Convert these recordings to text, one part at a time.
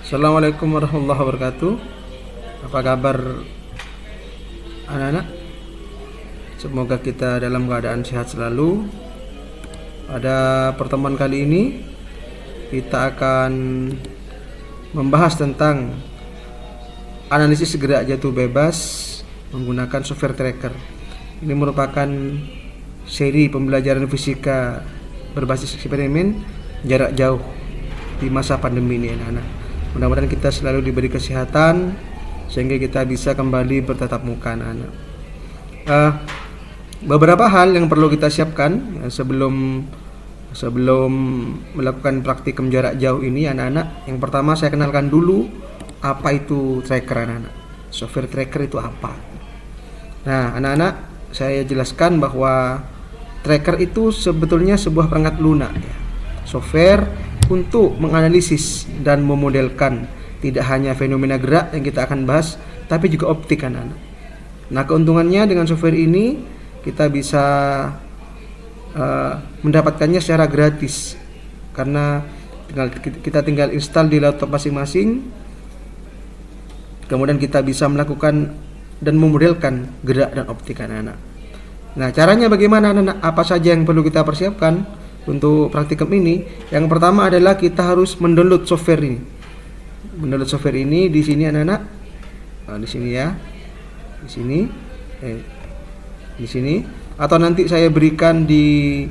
Assalamualaikum warahmatullahi wabarakatuh. Apa kabar anak-anak? Semoga kita dalam keadaan sehat selalu. Pada pertemuan kali ini kita akan membahas tentang analisis gerak jatuh bebas menggunakan software tracker. Ini merupakan seri pembelajaran fisika berbasis eksperimen jarak jauh di masa pandemi ini anak-anak. Mudah-mudahan kita selalu diberi kesehatan sehingga kita bisa kembali bertatap muka anak-anak. Beberapa hal yang perlu kita siapkan sebelum melakukan praktikum jarak jauh ini anak-anak. Yang pertama saya kenalkan dulu apa itu tracker anak-anak. Software tracker itu apa? Nah anak-anak, saya jelaskan bahwa tracker itu sebetulnya sebuah perangkat lunak ya. Software untuk menganalisis dan memodelkan tidak hanya fenomena gerak yang kita akan bahas, tapi juga optik anak-anak. Nah keuntungannya dengan software ini kita bisa mendapatkannya secara gratis karena kita tinggal install di laptop masing-masing, kemudian kita bisa melakukan dan memodelkan gerak dan optik anak-anak. Nah caranya bagaimana anak-anak? Apa saja yang perlu kita persiapkan untuk praktikum ini? Yang pertama adalah kita harus mendownload software ini. Mendownload software ini di sini anak-anak. Nah, di sini ya. Di sini. Di sini. Atau nanti saya berikan di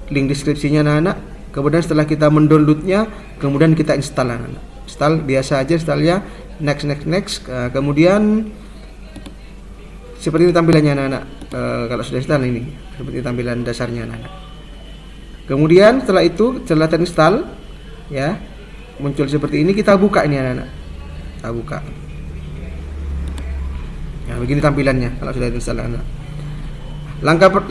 link deskripsinya anak-anak. Kemudian setelah kita mendownloadnya, kemudian kita install anak-anak. Install biasa aja installnya. Next. Kemudian seperti ini tampilannya anak-anak. Kalau sudah install ini, seperti tampilan dasarnya anak-anak. Kemudian setelah terinstall ya, muncul seperti ini, kita buka ini anak-anak. Kita buka. Ya, begini tampilannya kalau sudah terinstall anak.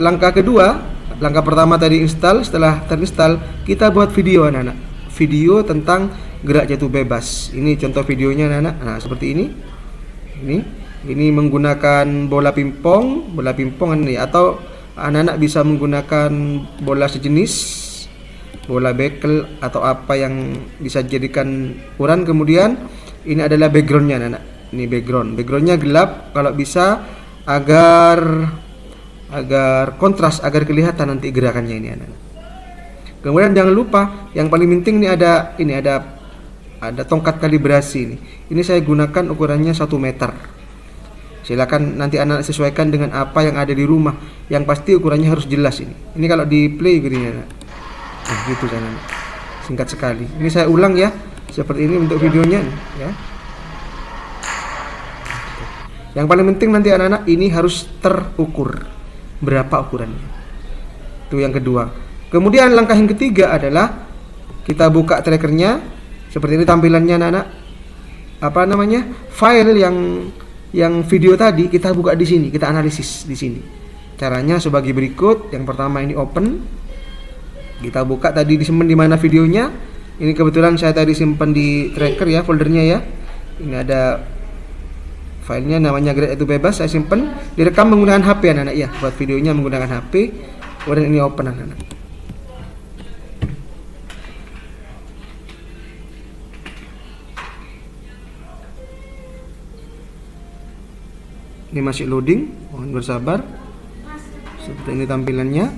Langkah kedua, langkah pertama tadi install, setelah terinstall kita buat video anak-anak. Video tentang gerak jatuh bebas. Ini contoh videonya anak-anak. Nah, seperti ini. Ini menggunakan bola pingpong ini, atau anak-anak bisa menggunakan bola sejenis, bola bekel atau apa yang bisa dijadikan ukuran. Kemudian ini adalah backgroundnya anak-anak. Ini backgroundnya gelap kalau bisa agar kontras, agar kelihatan nanti gerakannya ini anak-anak. Kemudian jangan lupa yang paling penting ini ada tongkat kalibrasi ini. Ini saya gunakan ukurannya 1 meter. Silakan nanti anak sesuaikan dengan apa yang ada di rumah. Yang pasti ukurannya harus jelas ini. Ini kalau di play gini ya. Nah, gitu kan. Singkat sekali. Ini saya ulang ya. Seperti ini untuk videonya ya. Yang paling penting nanti anak-anak ini harus terukur. Berapa ukurannya? Itu yang kedua. Kemudian langkah yang ketiga adalah kita buka trackernya. Seperti ini tampilannya anak-anak. Apa namanya? File yang video tadi kita buka di sini, kita analisis di sini. Caranya sebagai berikut. Yang pertama ini open. Kita buka tadi disimpan di mana videonya. Ini kebetulan saya tadi simpan di tracker ya, foldernya ya. Ini ada filenya namanya gerak jatuh bebas, saya simpan. Direkam menggunakan HP anak-anak ya, buat videonya menggunakan HP. Kemudian ini open anak-anak. Ini masih loading, mohon bersabar. Seperti ini tampilannya.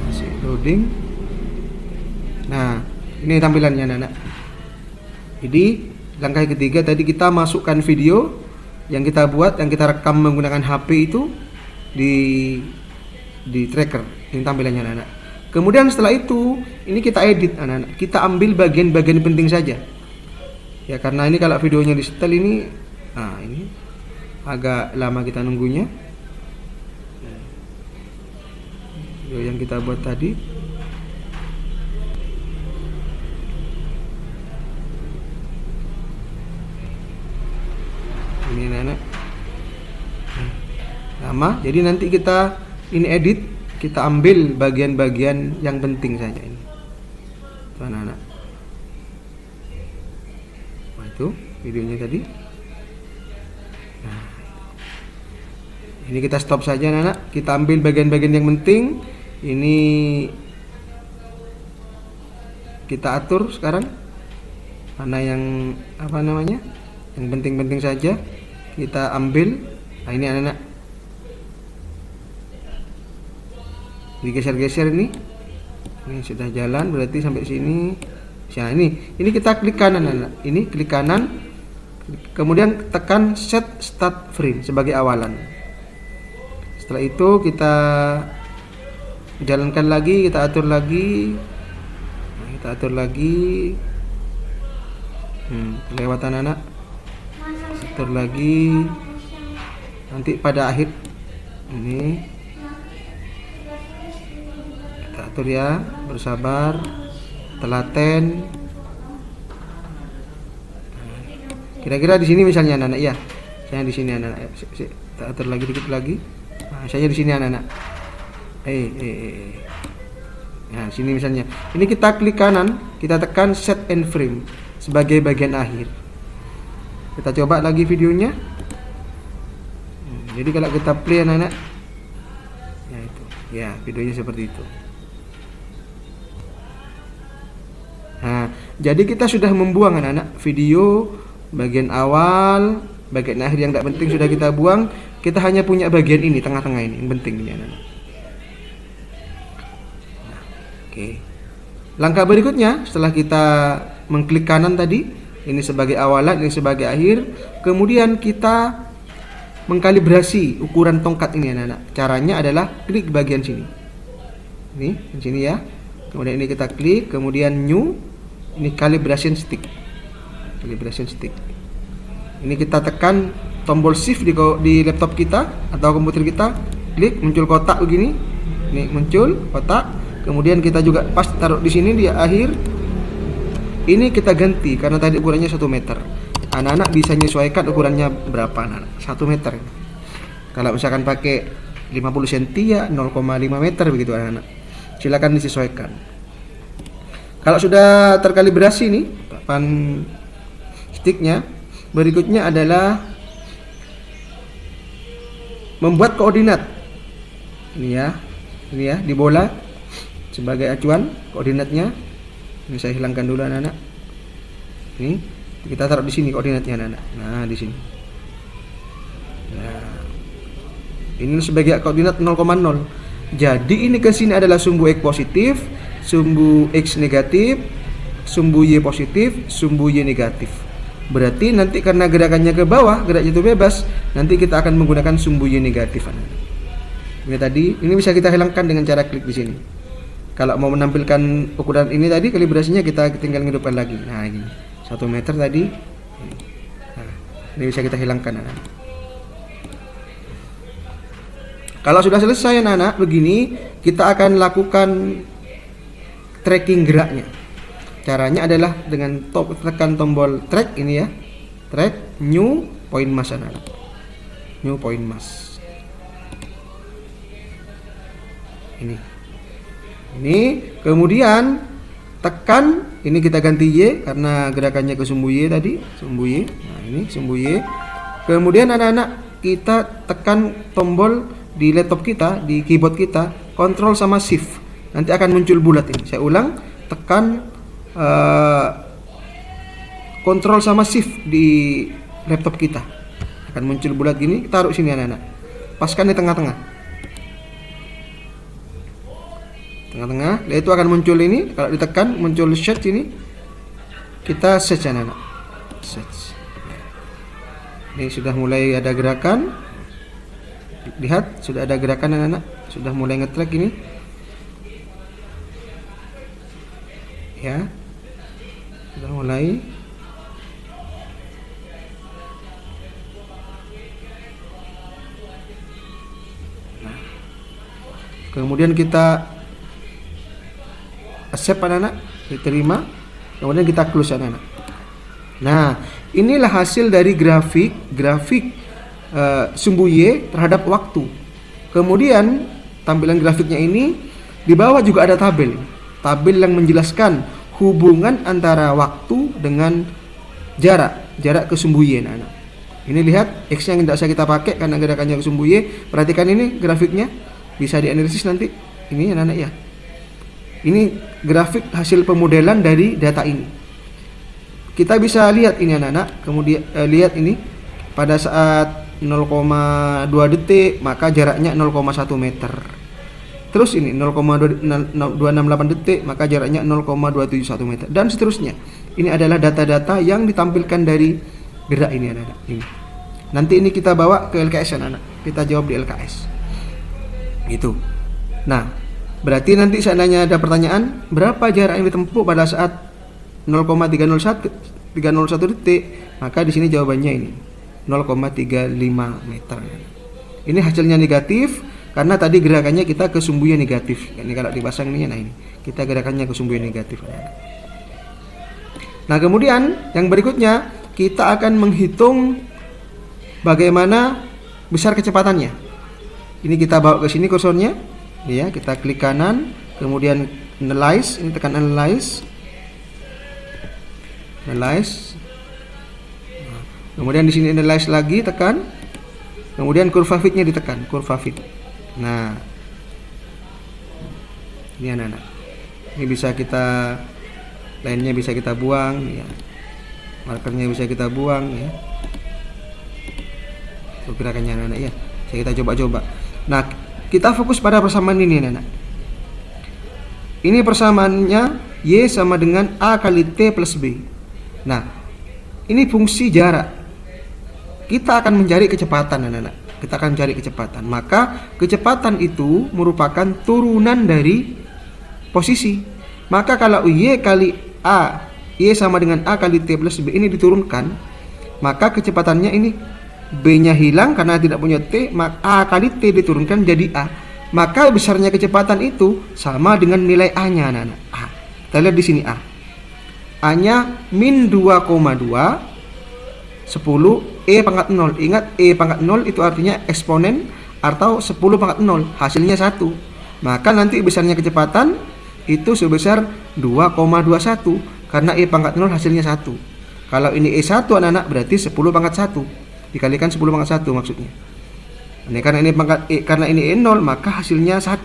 Masih loading. Nah, ini tampilannya anak-anak. Jadi, langkah ketiga tadi kita masukkan video yang kita buat, yang kita rekam menggunakan HP itu di tracker. Ini tampilannya anak-anak. Kemudian setelah itu, ini kita edit anak-anak. Kita ambil bagian-bagian penting saja. Ya, karena ini kalau videonya di setel ini, nah ini agak lama kita nunggunya. Video yang kita buat tadi. Ini anak-anak. Lama. Jadi nanti kita ini edit, kita ambil bagian-bagian yang penting saja ini. Itu anak-anak. Nah, itu videonya tadi. Nah, ini kita stop saja anak-anak. Kita ambil bagian-bagian yang penting. Ini kita atur sekarang mana yang apa namanya, yang penting-penting saja kita ambil. Nah ini anak-anak digeser-geser ini sudah jalan, berarti sampai sini. Nah ini kita klik kanan anak, ini klik kanan, kemudian tekan set start frame sebagai awalan. Setelah itu kita jalankan lagi, kita atur lagi, kelewatan anak, atur lagi, nanti pada akhir ini kita atur ya, bersabar, telaten. Kira-kira di sini misalnya anak-anak ya, saya di sini anak-anak, kita atur lagi dikit lagi. Nah, saya di sini anak-anak. Nah, sini misalnya. Ini kita klik kanan, kita tekan set and frame sebagai bagian akhir. Kita coba lagi videonya. Jadi kalau kita play anak-anak, ya itu. Ya, videonya seperti itu. Nah, jadi kita sudah membuang anak-anak video bagian awal, bagian akhir yang tidak penting sudah kita buang. Kita hanya punya bagian ini, tengah-tengah ini yang penting ini anak-anak. Nah, oke. Langkah berikutnya setelah kita mengklik kanan tadi, ini sebagai awalan, ini sebagai akhir, kemudian kita mengkalibrasi ukuran tongkat ini anak-anak. Caranya adalah klik bagian sini. Ini di sini ya. Kemudian ini kita klik, kemudian new, ini calibration stick. Calibration stick. Ini kita tekan tombol shift di laptop kita atau komputer kita, klik, muncul kotak begini. Ini muncul kotak. Kemudian kita juga pas taruh di sini di akhir. Ini kita ganti karena tadi ukurannya 1 meter. Anak-anak bisa menyesuaikan ukurannya berapa anak-anak. 1 meter. Kalau misalkan pakai 50 cm ya 0,5 meter begitu anak-anak. Silakan disesuaikan. Kalau sudah terkalibrasi nih papan sticknya, berikutnya adalah membuat koordinat. Ini ya di bola sebagai acuan koordinatnya. Ini saya hilangkan dulu anak-anak. Ini kita taruh di sini koordinatnya anak-anak. Nah di sini. Nah, ini sebagai koordinat 0,0. Jadi ini ke sini adalah sumbu X positif, sumbu X negatif, sumbu Y positif, sumbu Y negatif. Berarti nanti karena gerakannya ke bawah, gerak jatuh bebas, nanti kita akan menggunakan sumbu Y negatif. Ini tadi, ini bisa kita hilangkan dengan cara klik di sini. Kalau mau menampilkan ukuran ini tadi, kalibrasinya kita tinggal hidupkan lagi. Nah ini 1 meter tadi. Nah, ini bisa kita hilangkan anak. Kalau sudah selesai anak-anak begini, kita akan lakukan tracking geraknya. Caranya adalah dengan tekan tombol track ini ya. Track new point mass anak-anak. New point mass. Ini kemudian tekan, ini kita ganti Y karena gerakannya ke sumbu Y tadi, sumbu Y. Nah, ini sumbu Y. Kemudian anak-anak kita tekan tombol di laptop kita, di keyboard kita, Ctrl sama Shift. Nanti akan muncul bulat ini. Saya ulang, tekan Ctrl sama Shift di laptop kita. Akan muncul bulat gini, taruh sini anak-anak. Paskan di tengah-tengah. Tengah-tengah, itu akan muncul ini. Kalau ditekan, muncul search ini. Kita search anak-anak. Search. Ini sudah mulai ada gerakan. Lihat, sudah ada gerakan anak-anak, sudah mulai nge-track ini. Ya. Sudah mulai. Nah. Kemudian kita accept anak-anak, diterima. Kemudian kita close anak-anak. Nah, inilah hasil dari grafik sumbu Y terhadap waktu. Kemudian tampilan grafiknya ini di bawah juga ada tabel yang menjelaskan hubungan antara waktu dengan jarak ke sumbu Y anak-anak. Ini lihat X yang tidak usah kita pakai karena gerakannya ke sumbu Y. Perhatikan ini grafiknya bisa dianalisis nanti. Ini anak-anak ya. Ini grafik hasil pemodelan dari data ini. Kita bisa lihat ini anak-anak, kemudian lihat ini pada saat 0,2 detik maka jaraknya 0,1 meter. Terus ini 0,268 detik maka jaraknya 0,271 meter dan seterusnya. Ini adalah data-data yang ditampilkan dari gerak ini anak-anak. Ini. Nanti ini kita bawa ke LKS anak-anak. Kita jawab di LKS. Gitu. Nah, berarti nanti seandainya ada pertanyaan, berapa jarak yang ditempuh pada saat 0,301 detik, maka di sini jawabannya ini 0,35 meter. Ini hasilnya negatif karena tadi gerakannya kita ke sumbu yang negatif. Ini kalau dipasang ini, nah ini kita gerakannya ke sumbu yang negatif. Nah, kemudian yang berikutnya kita akan menghitung bagaimana besar kecepatannya. Ini kita bawa ke sini kursornya, ya. Kita klik kanan, kemudian analyze, ini tekan analyze. Kemudian di sini analyze lagi, tekan. Kemudian kurva fitnya ditekan, kurva fit. Nah, ini anak-anak. Ini bisa kita, lainnya bisa kita buang, ya. Markernya bisa kita buang, ya. Itu gerakannya anak-anak, ya. Kita coba-coba. Nah, kita fokus pada persamaan ini anak-anak. Ini persamaannya Y sama dengan A kali T plus B. Nah, ini fungsi jarak. Kita akan mencari kecepatan anak-anak. Kita akan mencari kecepatan. Maka kecepatan itu merupakan turunan dari posisi. Maka kalau Y kali A, Y sama dengan A kali T plus B ini diturunkan, maka kecepatannya ini B-nya hilang karena tidak punya T, maka A kali T diturunkan jadi A. Maka besarnya kecepatan itu sama dengan nilai A-nya anak-anak. A. Kita lihat di sini A. A-nya min 2,2 10 E pangkat 0. Ingat E pangkat 0 itu artinya eksponen atau 10 pangkat 0. Hasilnya 1. Maka nanti besarnya kecepatan itu sebesar 2,21 karena E pangkat 0 hasilnya 1. Kalau ini E1 anak-anak berarti 10 pangkat 1 dikalikan 10 pangkat 1 maksudnya. Ini karena ini pangkat E, karena ini E0 maka hasilnya 1.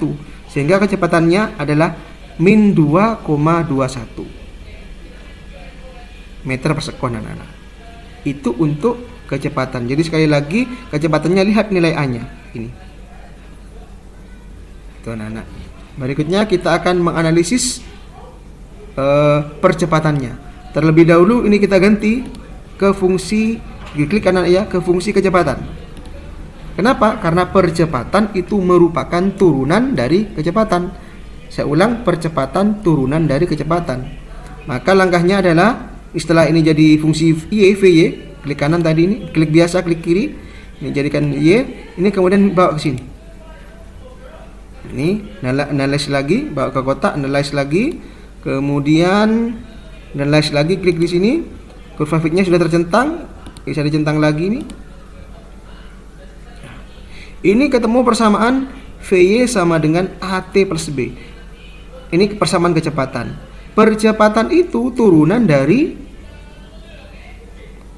Sehingga kecepatannya adalah min 2,21 meter per sekon anak-anak. Itu untuk kecepatan. Jadi sekali lagi kecepatannya lihat nilai A-nya ini. Itu anak-anak. Berikutnya kita akan menganalisis percepatannya. Terlebih dahulu ini kita ganti ke fungsi, klik kanan ya, ke fungsi kecepatan. Kenapa? Karena percepatan itu merupakan turunan dari kecepatan. Saya ulang, percepatan turunan dari kecepatan. Maka langkahnya adalah setelah ini jadi fungsi Y, VY, klik kanan tadi ini, klik biasa, klik kiri, ini jadikan Y, ini kemudian bawa ke sini. Ini analyze lagi, bawa ke kotak, analyze lagi, kemudian analyze lagi, klik di sini, kurva fitnya sudah tercentang, bisa dicentang lagi nih. Ini ketemu persamaan VY sama dengan AT plus B. Ini persamaan kecepatan. Percepatan itu turunan dari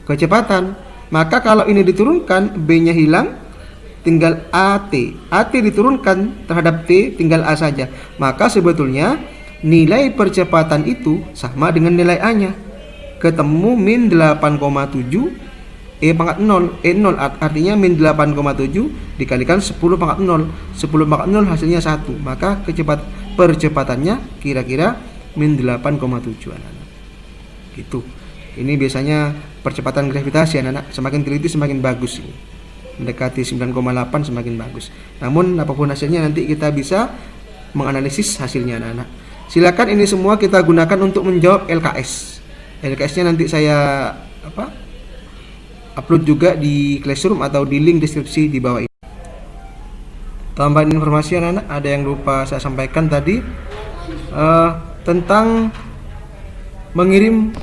kecepatan. Maka kalau ini diturunkan, B-nya hilang, tinggal AT. AT diturunkan terhadap T, tinggal A saja. Maka sebetulnya nilai percepatan itu sama dengan nilai A-nya. Ketemu min 8,7 E pangkat 0, E0 artinya min 8,7 dikalikan 10 pangkat 0. 10 pangkat 0 hasilnya 1. Maka percepatannya kira-kira min 8,7 anak-anak. Gitu. Ini biasanya percepatan gravitasi anak-anak. Semakin teliti semakin bagus ini. Mendekati 9,8 semakin bagus. Namun apapun hasilnya nanti kita bisa menganalisis hasilnya anak-anak. Silakan ini semua kita gunakan untuk menjawab LKS. LKS-nya nanti saya upload juga di Classroom atau di link deskripsi di bawah ini. Tambahan informasi anak-anak, ada yang lupa saya sampaikan tadi tentang mengirim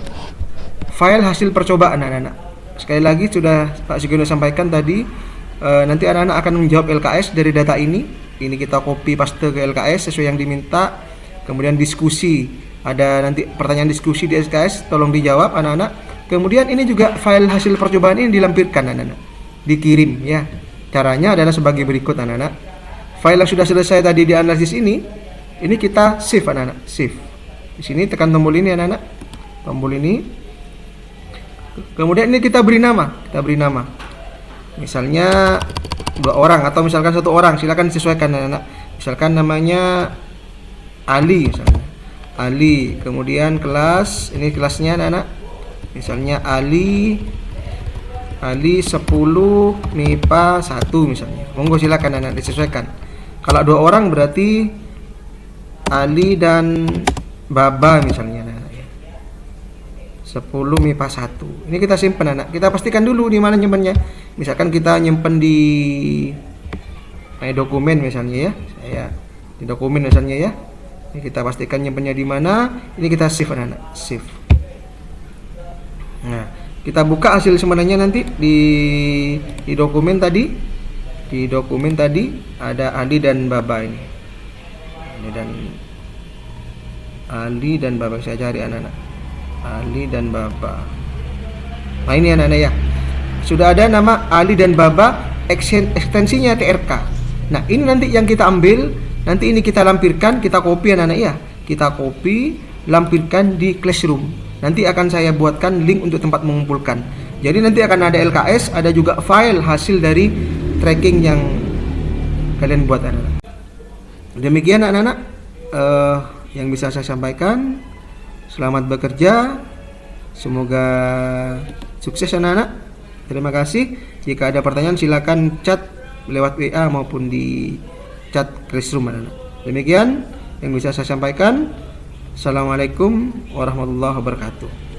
file hasil percobaan anak-anak. Sekali lagi sudah Pak Sugiono sampaikan tadi, nanti anak-anak akan menjawab LKS dari data ini. Ini kita copy paste ke LKS sesuai yang diminta. Kemudian diskusi, ada nanti pertanyaan diskusi di LKS, tolong dijawab anak-anak. Kemudian ini juga file hasil percobaan ini dilampirkan anak-anak, dikirim ya. Caranya adalah sebagai berikut anak-anak. File yang sudah selesai tadi dianalisis ini Ini kita save anak-anak, save. Di sini tekan tombol ini anak-anak, tombol ini. Kemudian ini kita beri nama, misalnya 2 orang atau misalkan 1 orang, silakan disesuaikan anak-anak. Misalkan namanya Ali misalnya, Ali. Kemudian kelas, ini kelasnya anak-anak, misalnya Ali 10 MIPA 1 misalnya. Monggo silakan anak disesuaikan. Kalau 2 orang berarti Ali dan Baba misalnya anak. 10 MIPA 1. Ini kita simpan anak. Kita pastikan dulu di mana nyimpannya. Misalkan kita nyimpan di dokumen misalnya ya. Saya di dokumen misalnya ya. Ini kita pastikan nyimpannya di mana. Ini kita save anak. Save. Nah, kita buka hasil sebenarnya nanti di dokumen tadi. Di dokumen tadi ada Ali dan Baba ini. Ali dan Baba, saya cari anak-anak. Ali dan Baba. Nah ini anak-anak ya, sudah ada nama Ali dan Baba, ekstensinya TRK. Nah ini nanti yang kita ambil, nanti ini kita lampirkan, kita copy anak-anak ya, kita copy, lampirkan di Classroom. Nanti akan saya buatkan link untuk tempat mengumpulkan. Jadi nanti akan ada LKS, ada juga file hasil dari tracking yang kalian buat anak-anak. Demikian anak-anak yang bisa saya sampaikan. Selamat bekerja, semoga sukses anak-anak. Terima kasih. Jika ada pertanyaan silakan chat lewat WA maupun di chat Classroom anak-anak. Demikian yang bisa saya sampaikan. Assalamualaikum warahmatullahi wabarakatuh.